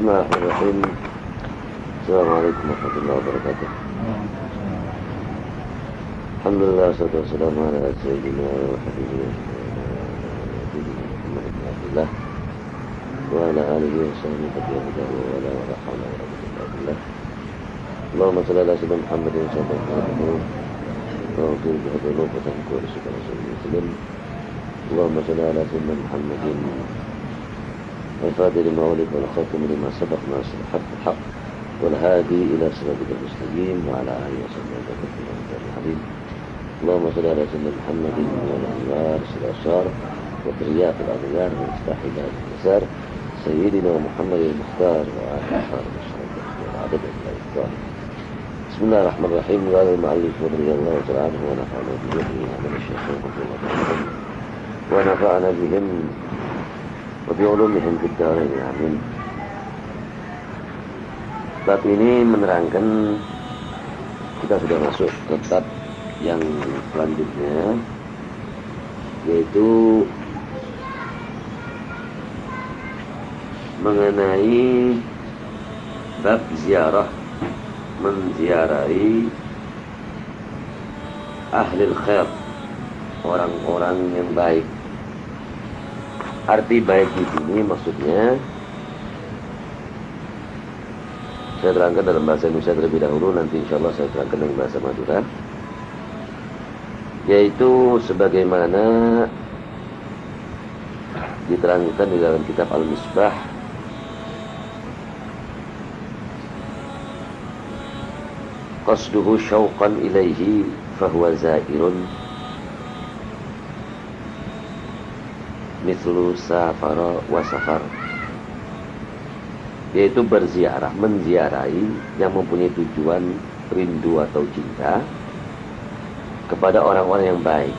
Bismillahirrahmanirrahim. Assalamualaikum warahmatullahi wabarakatuh. Alhamdulillah, salatu wassalamu ala sayyidina wa habibina Muhammad bin Abdullah wa ala alihi wa sahbihi tabi'ahu wa ala wa la hawla wa la quwwata illa billah. Allahumma shalli ala sayyidina Muhammadin sallallahu alaihi wasallam wa qul bi hadhihi wa tanqul sallallahu. Allahumma shalli ala sayyidina Muhammadin الفاتح لما ولد والخاتم لما سبق ناصر الحق بالحق والهادي إلى صراطك المستقيم وعلى آله وصحبه وسلم. اللهم صل على سيدنا محمد وعلى الأنوار الأشرار وترياق الأغيار ومفتاح باب اليسار سيدنا محمد المختار وعلى آله وصحبه وعدد الأذكار. بسم الله الرحمن الرحيم. قال المؤلف رضي الله تعالى عنه ونفعنا به من الشيخين رضي الله عنهم ونفعنا بهم وبعلومهم في الدارين amin. Bab ini menerangkan kita sudah masuk ke bab yang selanjutnya, yaitu mengenai bab ziarah, menziarahi ahlul khair, orang-orang yang baik. Arti baik di sini maksudnya saya terangkan dalam bahasa Indonesia terlebih dahulu, nanti insya Allah saya terangkan dengan bahasa Madura, yaitu sebagaimana diterangkan di dalam kitab Al-Misbah, qasduhu syauqan ilaihi fahuwa zairun mithlu safara wa safar, yaitu berziarah, menziarahi yang mempunyai tujuan rindu atau cinta kepada orang-orang yang baik.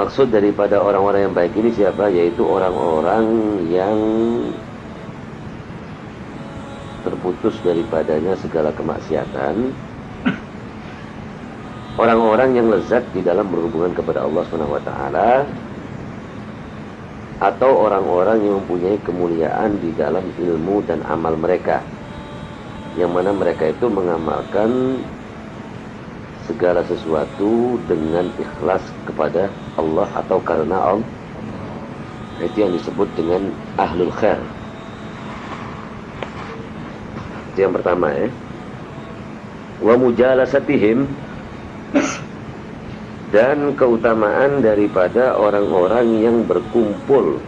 Maksud daripada orang-orang yang baik ini siapa? Yaitu orang-orang yang terputus daripadanya segala kemaksiatan, orang-orang yang lezat di dalam berhubungan kepada Allah SWT, atau orang-orang yang mempunyai kemuliaan di dalam ilmu dan amal mereka, yang mana mereka itu mengamalkan segala sesuatu dengan ikhlas kepada Allah atau karena Allah. Itu yang disebut dengan ahlul khair. Itu yang pertama ya. Wa mujalasatihim, dan keutamaan daripada orang-orang yang berkumpul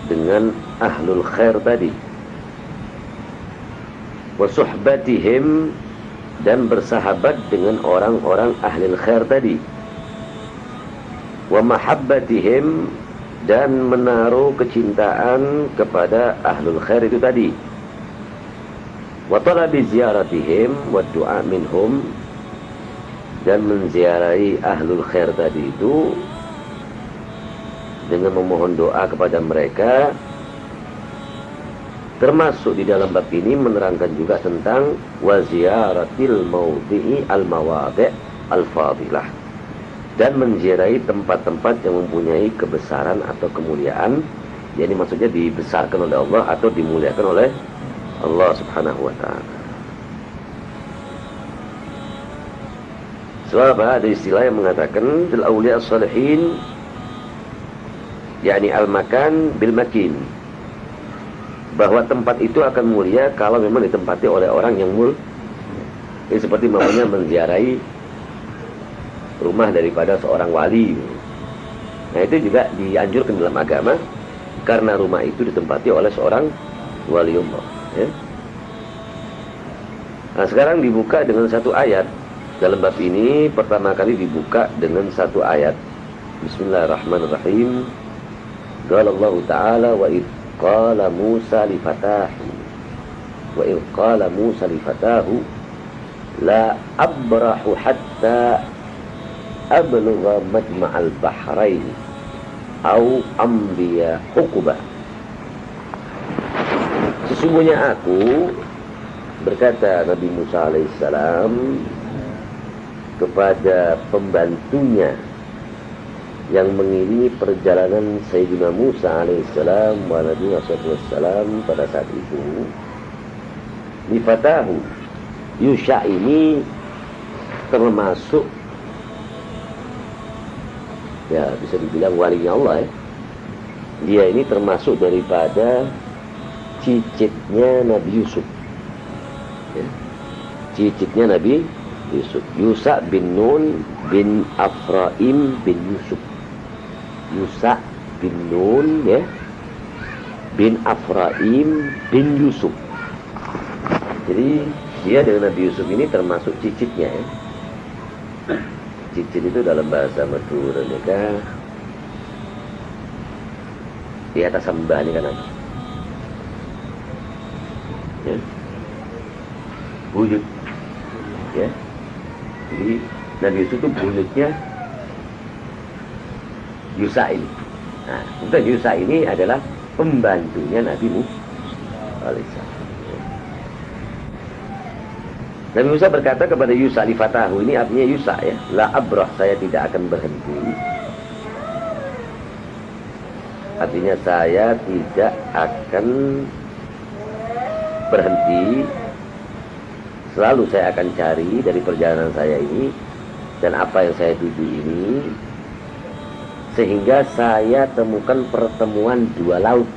dengan ahlul khair tadi. Wa suhbatihim, dan bersahabat dengan orang-orang ahlul khair tadi. Wa mahabbatihim, dan menaruh kecintaan kepada ahlul khair itu tadi. Wa talabi ziyaratihim wa du'a minhum, dan menziarahi ahlul khair tadi itu dengan memohon doa kepada mereka. Termasuk di dalam bab ini menerangkan juga tentang waziyaratil mawdi'i al-mawadi' al-fadilah, dan menziarahi tempat-tempat yang mempunyai kebesaran atau kemuliaan, yakni maksudnya dibesarkan oleh Allah atau dimuliakan oleh Allah Subhanahu wa ta'ala. Sebab ada istilah yang mengatakan al-awliya as-salihin, yakni al-makan bil-makin, bahwa tempat itu akan mulia kalau memang ditempati oleh orang yang mulia. Ini seperti namanya menziarahi rumah daripada seorang wali. Nah, itu juga dianjurkan dalam agama karena rumah itu ditempati oleh seorang waliullah ya. Nah, sekarang dibuka dengan satu ayat. Dalam bab ini pertama kali dibuka dengan satu ayat. Bismillahirrahmanirrahim. Qala Allah Ta'ala wa idh qala Musa li fatahu wa idh qala Musa li fatahu la abrahu hatta ablugha majma'al bahrain au ambiya hukuba. Sesungguhnya aku, berkata Nabi Musa alaihissalam kepada pembantunya yang mengiringi perjalanan Sayyidina Musa alaihissalam wa Nabi wassalam pada saat itu. Nifatahu, Yusha ini termasuk, ya bisa dibilang walinya Allah ya. Dia ini termasuk daripada cicitnya Nabi Yusuf ya. Cicitnya Nabi Yusuf, Yusa bin Nun bin Afraim bin Yusuf. Yusa bin Nun ya, bin Afraim bin Yusuf. Jadi dia dengan Nabi Yusuf ini termasuk cicitnya ya. Cicit itu dalam bahasa Madura mereka di atas sembah ini kan apa? Ya. Buyut ya. Jadi Nabi Yusuf itu buyutnya Yusa ini. Nah, untuk Yusa ini adalah pembantunya Nabi Musa alaihissalam. Nabi Musa berkata kepada Yusa li fatahu, ini artinya Yusa ya, la abrah, saya tidak akan berhenti. Artinya saya tidak akan berhenti. Selalu saya akan cari dari perjalanan saya ini dan apa yang saya tuju ini, sehingga saya temukan pertemuan dua laut.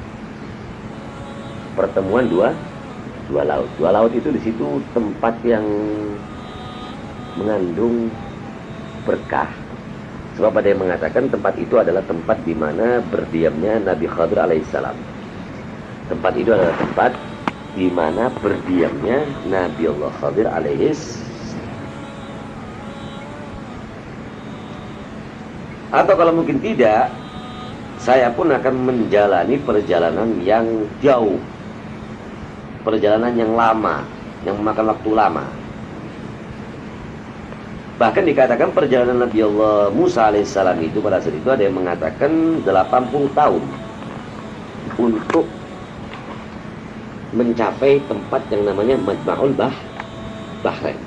Pertemuan dua laut. Dua laut itu di situ tempat yang mengandung berkah. Sebab ada yang mengatakan tempat itu adalah tempat di mana berdiamnya Nabi Khadir alaihissalam. Tempat itu adalah tempat di mana berdiamnya Nabi Allah Khadir alaihissalam. Atau kalau mungkin tidak, saya pun akan menjalani perjalanan yang jauh, perjalanan yang lama, yang memakan waktu lama. Bahkan dikatakan perjalanan Nabi Allah Musa alaihissalam itu pada saat itu ada yang mengatakan 80 tahun untuk mencapai tempat yang namanya Majma'ul Bahrain.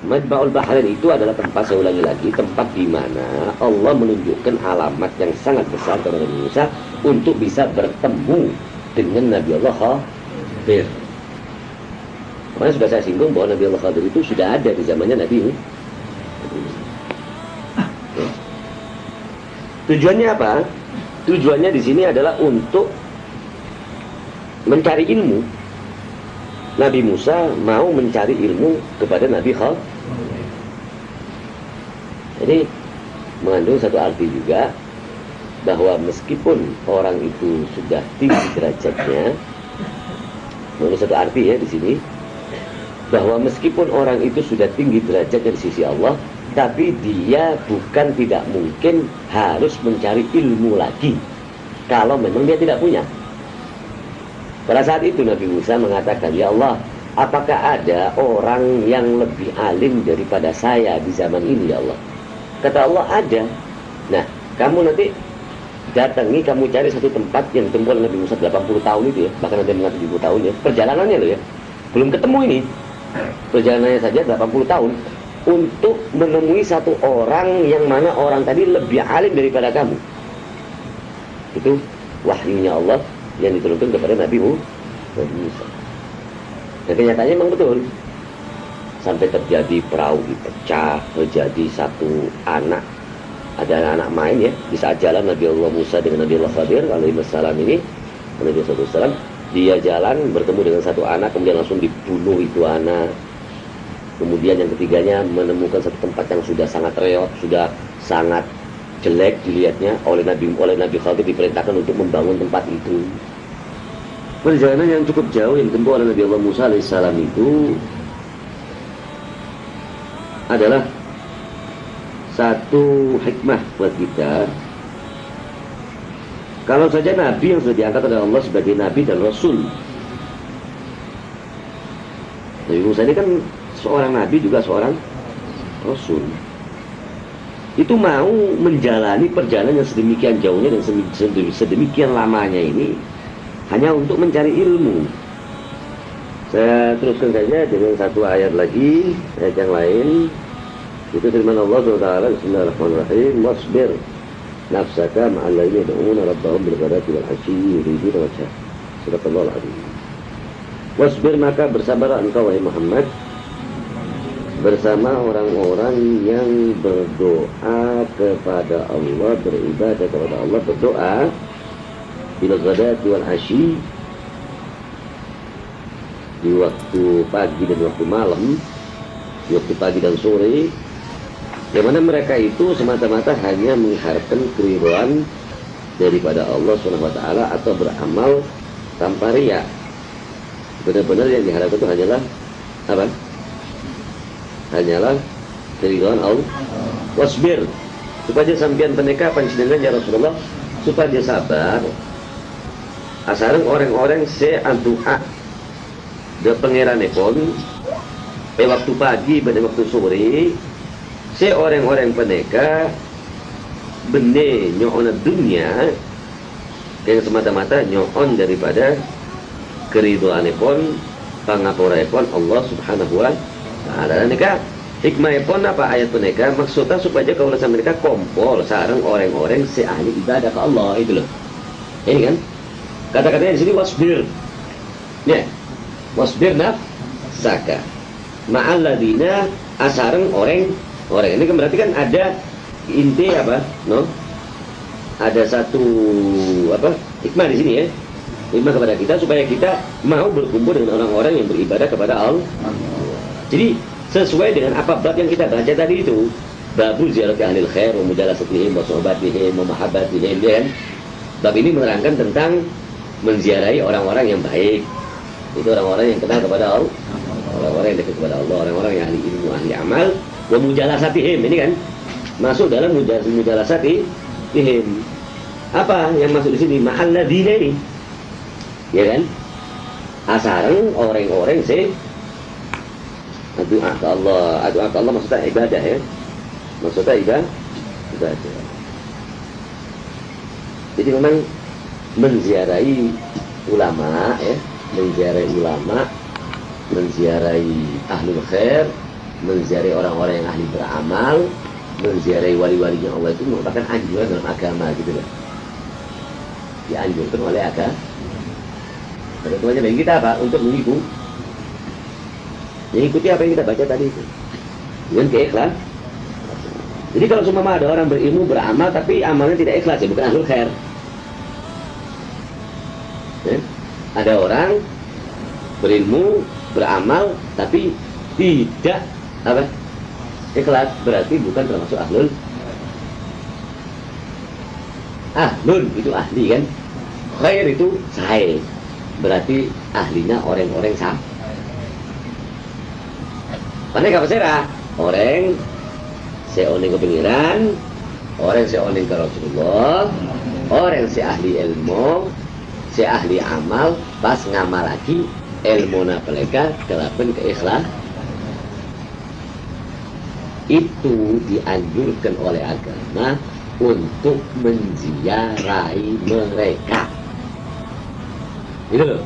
Majma'ul Bahrain itu adalah tempat, saya ulangi lagi, tempat di mana Allah menunjukkan alamat yang sangat besar kepada Nabi Musa untuk bisa bertemu dengan Nabi Allah Khadir. Karena sudah saya singgung bahwa Nabi Allah Khadir itu sudah ada di zamannya Nabi Musa. Tujuannya apa? Tujuannya di sini adalah untuk mencari ilmu. Nabi Musa mau mencari ilmu kepada Nabi Khadir. Jadi mengandung satu arti juga bahwa meskipun orang itu sudah tinggi derajatnya, mengandung satu arti ya di sini, bahwa meskipun orang itu sudah tinggi derajatnya di sisi Allah, tapi dia bukan tidak mungkin harus mencari ilmu lagi kalau memang dia tidak punya. Pada saat itu Nabi Musa mengatakan, ya Allah, apakah ada orang yang lebih alim daripada saya di zaman ini ya Allah? Kata Allah, ada. Nah, kamu nanti datangi, kamu cari satu tempat yang ditempuh oleh Nabi Musa 80 tahun itu ya, bahkan ada yang mengatakan 70 tahun ya, perjalanannya loh ya, belum ketemu ini, perjalanannya saja 80 tahun untuk menemui satu orang yang mana orang tadi lebih alim daripada kamu. Itu wahyunya Allah yang diturunkan kepada Nabi Musa. Dan kenyataannya memang betul. Sampai terjadi perahu dipecah, terjadi satu anak, ada anak main ya, di saat jalan Nabi Allah Musa dengan Nabi Allah Khadir alaihissalam ini, Nabi SAW, dia jalan bertemu dengan satu anak, kemudian langsung dibunuh itu anak. Kemudian yang ketiganya menemukan satu tempat yang sudah sangat reot, sudah sangat jelek dilihatnya, oleh Nabi Khadir diperintahkan untuk membangun tempat itu. Perjalanan yang cukup jauh yang ditempuh oleh Nabi Allah Musa alaihissalam itu adalah satu hikmah buat kita. Kalau saja Nabi yang sudah diangkat oleh Allah sebagai Nabi dan Rasul, Nabi Musa ini kan seorang Nabi juga seorang Rasul, itu mau menjalani perjalanan yang sedemikian jauhnya dan sedemikian lamanya ini hanya untuk mencari ilmu. Saya teruskan saja dengan satu ayat lagi, ayat yang lain. Itu firman Allah SWT, Bismillahirrahmanirrahim, wasbir nafsaka ma'al ladzina yad'una rabbahum bil ghadati wal 'ashyi yuriduna wajhah. Sadaqallahul 'azim. Wasbir, maka bersabarlah engkau wahai Muhammad bersama orang-orang yang berdoa kepada Allah, beribadah kepada Allah, berdoa bil ghadati wal 'ashyi, di waktu pagi dan waktu malam, di waktu pagi dan sore, yang mana mereka itu semata-mata hanya mengharapkan keridhaan daripada Allah SWT atau beramal tanpa riya. Benar-benar yang diharapkan itu hanyalah apa? Hanyalah keridhaan Allah. Wasbir, supaya sampean peneka panjenengan ya Rasulullah, supaya dia sabar. Asareng orang-orang se antu'a de pangeranipun waktu pagi pada waktu sore, se orang-orang peneka bene nyoon dunia yang semata-mata nyoon daripada keriduanipun pangapuranipun Allah Subhanahu wa ta'ala. Nika hikmahipun apa ayat peneka maksudnya supaya kalau mereka kompol sareng orang-orang se ahli ibadah ke Allah itu loh. Ini kan kata-katanya di sini wasbir. Ya, wasbir nafsaka ma'al ladzina asareng orang ini kan berarti kan ada inti apa? No? Ada satu apa? Hikmah di sini ya. Hikmah kepada kita supaya kita mau berkumpul dengan orang-orang yang beribadah kepada Allah. Jadi sesuai dengan apa bab yang kita baca tadi itu, babu ziyarati ahlil khair wa mujalasatihim wa suhbatihim wa mahabbatihim, ya kan? Bab ini menerangkan tentang menziarahi orang-orang yang baik. Itu orang-orang yang kenal kepada Allah, orang-orang yang dekat kepada Allah, orang-orang yang ahli ilmu, ahli amal. Wa mujalasatihim, ini kan masuk dalam mujalasatihim. Apa yang masuk di sini? Ma'al ladzina ini, ya kan? Asareng orang-orang se doa ke Allah. Doa ke Allah maksudnya ibadah ya. Maksudnya ibadah. Jadi memang menziarahi ulama ya, menziarahi ulama, menziarahi ahlul khair, menziarahi orang-orang yang ahli beramal, menziarahi wali-walinya Allah itu merupakan anjuran dalam agama gitu loh. Dianjurkan oleh agama. Tentunya bagi kita apa? Untuk mengikuti apa yang kita baca tadi itu dengan keikhlas. Jadi kalau cuma ada orang berilmu, beramal tapi amalnya tidak ikhlas, ya bukan ahlul khair. Ya? Ada orang berilmu, beramal tapi tidak apa? Ikhlas, berarti bukan termasuk ahlul itu ahli kan. Khair itu sahih, berarti ahlinya orang-orang sah. Karena apa serah? Orang seoning ke pengiran, orang seoning ke Rasulullah, orang se ahli ilmu, se ahli amal, pas ngamal lagi ilmu napeleka kelapan keikhlas. Itu dianjurkan oleh agama untuk menziarahi mereka. Gitu loh.